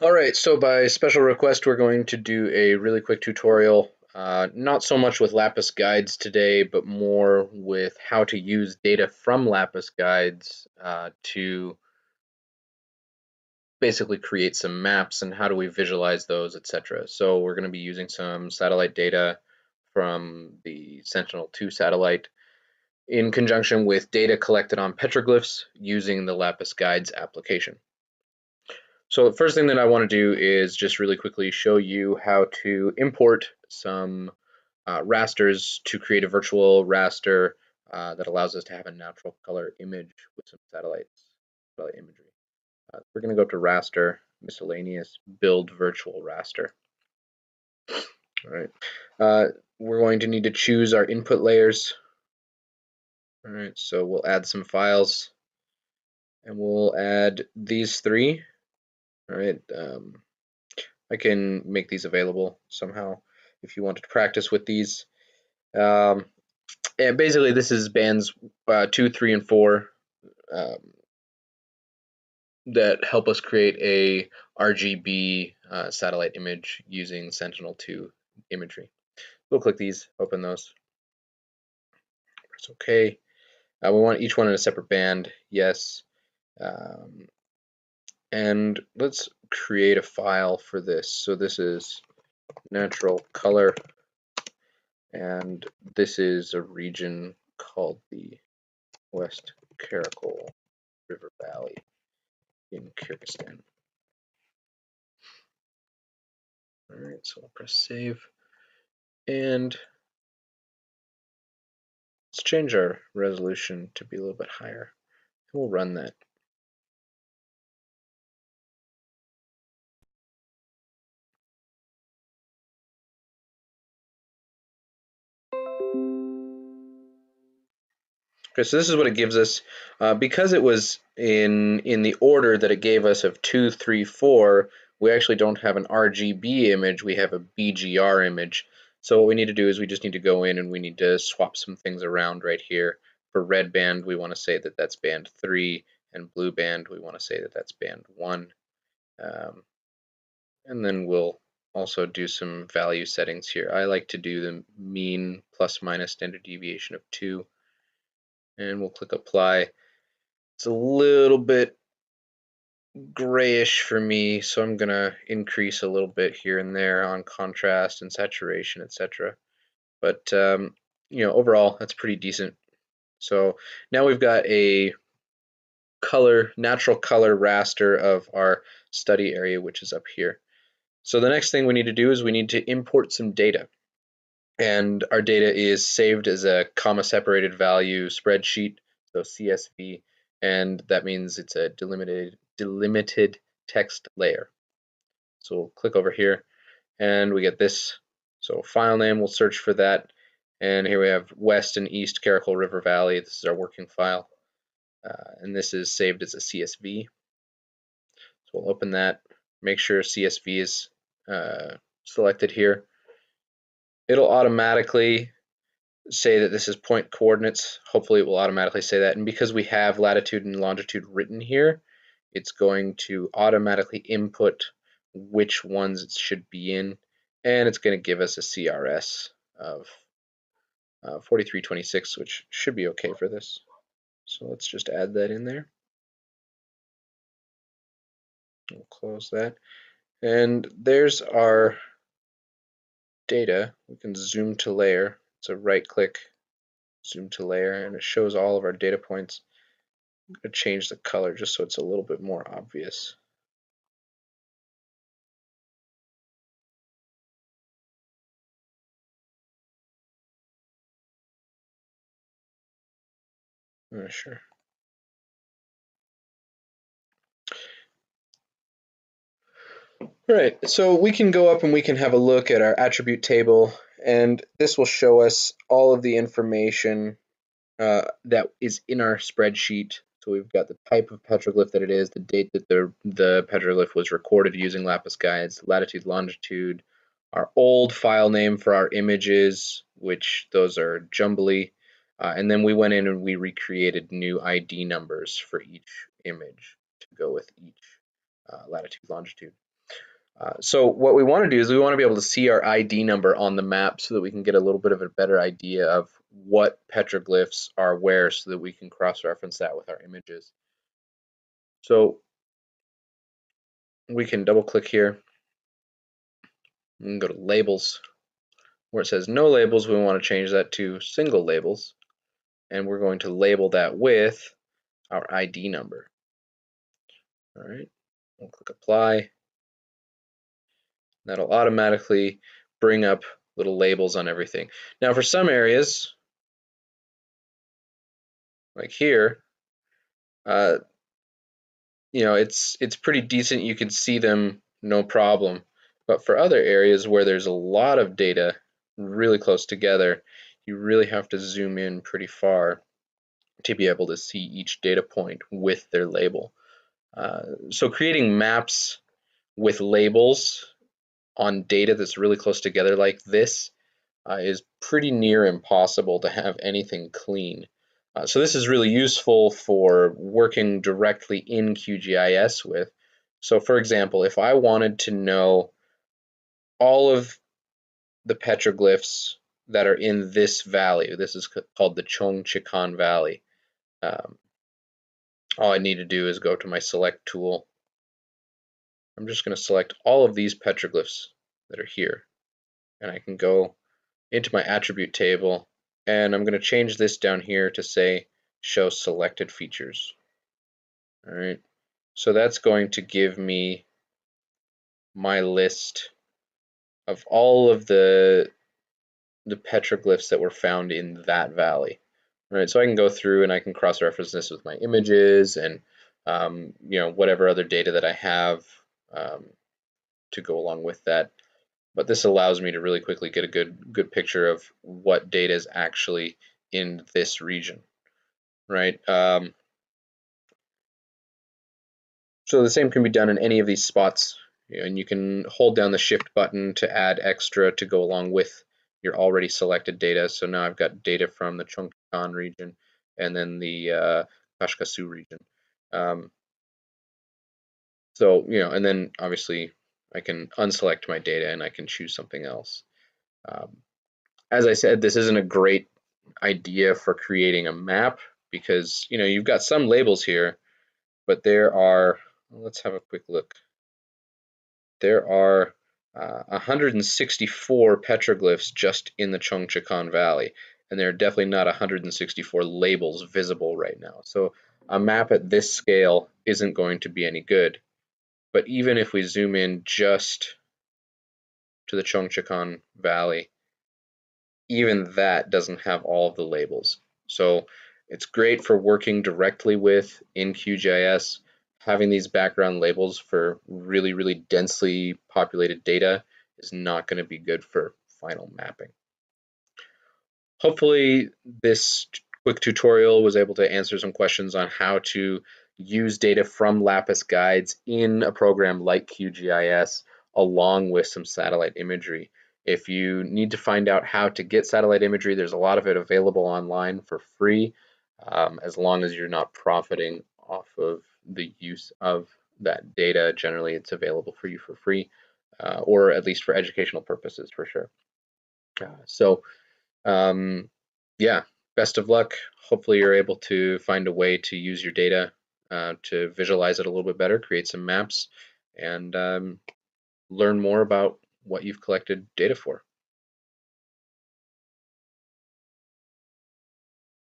All right, so by special request, we're going to do a really quick tutorial, not so much with Lapis Guides today, but more with how to use data from Lapis Guides to basically create some maps and how do we visualize those, etc. So we're going to be using some satellite data from the Sentinel-2 satellite in conjunction with data collected on petroglyphs using the Lapis Guides application. So the first thing that I want to do is just really quickly show you how to import some rasters to create a virtual raster that allows us to have a natural color image with some satellite imagery. We're going to go to raster, miscellaneous, build virtual raster. All right. We're going to need to choose our input layers. All right, so we'll add some files and we'll add these three. All right. I can make these available somehow if you wanted to practice with these. And basically, this is bands 2, 3, and 4 that help us create a RGB satellite image using Sentinel-2 imagery. We'll click these, open those. Press OK. We want each one in a separate band. Yes. And let's create a file for this. So this is natural color, and this is a region called the West Karakol River Valley in Kyrgyzstan. All right, so I'll press save, and let's change our resolution to be a little bit higher. And we'll run that. Okay, so this is what it gives us. Because it was in the order that it gave us of 2, 3, 4, we actually don't have an RGB image, we have a BGR image. So what we need to do is we just need to go in and we need to swap some things around right here. For red band, we want to say that that's band 3, and blue band, we want to say that that's band 1. And then we'll also do some value settings here. I like to do the mean plus minus standard deviation of 2. And we'll click apply. It's a little bit grayish for me, so I'm gonna increase a little bit here and there on contrast and saturation, etc. But overall, that's pretty decent. So now we've got a natural color raster of our study area, which is up here. So the next thing we need to do is we need to import some data. And our data is saved as a comma separated value spreadsheet, so CSV, and that means it's a delimited text layer. So we'll click over here and we get this. So file name, we'll search for that. And here we have West and East Karakol River Valley. This is our working file. And this is saved as a CSV. So we'll open that, make sure CSV is selected here. It'll automatically say that this is point coordinates. Hopefully it will automatically say that. And because we have latitude and longitude written here, it's going to automatically input which ones it should be in. And it's going to give us a CRS of 4326, which should be okay for this. So let's just add that in there. We'll close that. And there's our data. We can zoom to layer. It's a right click, zoom to layer, and it shows all of our data points. I'm going to change the color just so it's a little bit more obvious. Sure. All right, so we can go up and we can have a look at our attribute table, and this will show us all of the information that is in our spreadsheet. So we've got the type of petroglyph that it is, the date that the petroglyph was recorded using Lapis Guides, latitude, longitude, our old file name for our images, which those are jumbly, and then we went in and we recreated new ID numbers for each image to go with each latitude, longitude. So what we want to do is we want to be able to see our ID number on the map so that we can get a little bit of a better idea of what petroglyphs are where so that we can cross-reference that with our images. So we can double click here and go to labels. Where it says no labels, we want to change that to single labels, and we're going to label that with our ID number. All right, we'll click apply. That'll automatically bring up little labels on everything. Now for some areas, like here, it's pretty decent. You can see them no problem. But for other areas where there's a lot of data really close together, you really have to zoom in pretty far to be able to see each data point with their label. So creating maps with labels on data that's really close together like this is pretty near impossible to have anything clean. So this is really useful for working directly in QGIS with. So for example, if I wanted to know all of the petroglyphs that are in this valley, this is called the Chongchikan Valley, um, all I need to do is go to my select tool. I'm just going to select all of these petroglyphs that are here, and I can go into my attribute table, and I'm going to change this down here to say show selected features. All right, so that's going to give me my list of all of the petroglyphs that were found in that valley. All right, so I can go through and I can cross-reference this with my images and whatever other data that I have to go along with that. But this allows me to really quickly get a good picture of what data is actually in this region, right? So the same can be done in any of these spots, and you can hold down the shift button to add extra to go along with your already selected data. So now I've got data from the Chongqing region and then the Kashkasu region. And then obviously I can unselect my data and I can choose something else. As I said, this isn't a great idea for creating a map because you've got some labels here, but there are, let's have a quick look. There are 164 petroglyphs just in the Chongchikan Valley, and there are definitely not 164 labels visible right now. So a map at this scale isn't going to be any good. But even if we zoom in just to the Chongchikan Valley, even that doesn't have all of the labels. So it's great for working directly with in QGIS. Having these background labels for really, really densely populated data is not going to be good for final mapping. Hopefully this quick tutorial was able to answer some questions on how to use data from Lapis Guides in a program like QGIS along with some satellite imagery. If you need to find out how to get satellite imagery, there's a lot of it available online for free, as long as you're not profiting off of the use of that data. Generally, it's available for you for free, or at least for educational purposes for sure. Yeah, best of luck. Hopefully you're able to find a way to use your data to visualize it a little bit better, create some maps, and learn more about what you've collected data for.